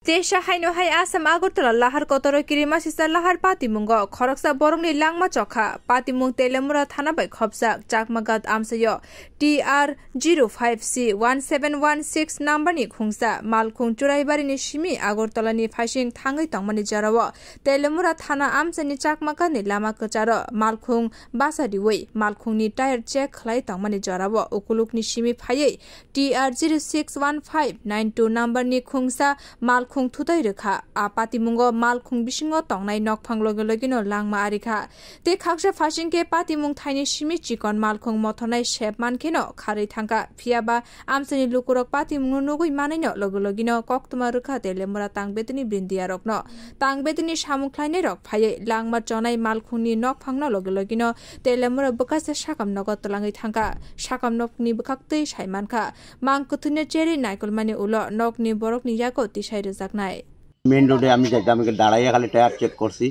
Tesha haino hai assam-aguli Lahar kotor kirima sinsa Lahar patimwng khoroksa borokni langma chokha patimwng telemura thana bai khopsak chakmagat amsayo TR05C1716 number ni khungsa malkhung churaibari ni shimi agortala ni phasing thangai tongmani jarawo telemura thana amsani chakmagat ni lama kacharo malkhung basadiwei malkhung ni tire check khlai tongmani jarawo ukuluk ni shimi phayei TR061592 number ni khungsa malkhung thudai rekha a patimwng malkhung bisingo tongnai nokphang loge logino langma arikha te khaksa phasing ke patimwng thaini shimi chikon malkhung mothonai shep mankeno kharai thangka phiaba amsani lukurok patimwng nugui manaino loge logino koktuma rekha telemura Tang betini brindia rokno Tang betini samukhlaine rok phaye langma chonai malkhungni nokphangno loge logino telemura bukasa sakam nogot tolangai thangka sakam nokni bukaktei saimankha mangkuthune cheri naikolmani ulo nokni borokni yako tisai rejaknai main রোডে আমি যাইতাম দাঁড়াইয়া খালি tyre check করছি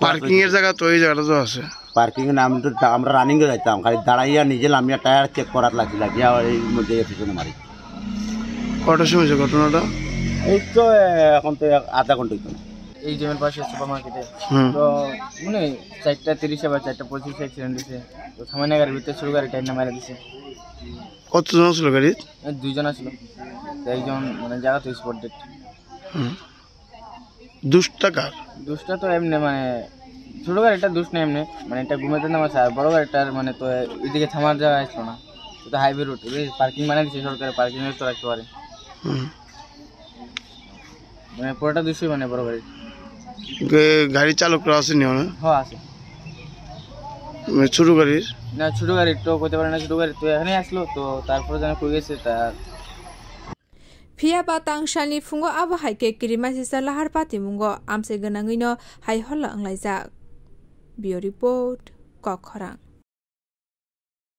parking এর জায়গা তো এই জায়গাটা তো আছে পার্কিং এর নাম তো আমরা রানিং এ যাইতাম খালি দাঁড়াইয়া নিজে নামিয়া টায়ার চেক করার লাগিয়া এই মধ্যে পিছনে মারি কটার সময় হয়েছে ঘটনাটা এই তো এখন তো আধা ঘন্টা হইতো এই জেমের পাশে সুপার মার্কেটে তো মানে 4:30 বা 4:25 অ্যাক্সিডেন্ট হয়েছে তো থামানে গাড়ির ভিতরে ছোট গাড়ি টাইম না মারা দিছে কতজন ছিল গাড়ি দুইজন ছিল একজন মানে জায়গা তো স্পট ডেট দুষ্টা তো এমনি মানে ছোট গাড়িটা দুষ্ট না এমনি মানে এটা ঘুমাতে নামাছে আর বড় গাড়িটার মানে তো এদিকে থামার জায়গা আসলো না তো হাইওয়ে রোড পার্কিং মানে দিচ্ছে সরকারের পার্কিং এর তো রাখতে পারে মানে পুরোটা দুশোই মানে বড় গাড়ি গাড়ি চালকরা আসেনি না হ্যাঁ আছে ছোট গাড়ির না ছোট গাড়ি তো কইতে পারে না ছোট গাড়ি তো এখানে আসলো তো তারপরে জানা কই গেছে তার phiaba Tang salni phungo abo haike kirima sinsa Lahar patimwng amse ganangino hai holla anglaijak bio report khorok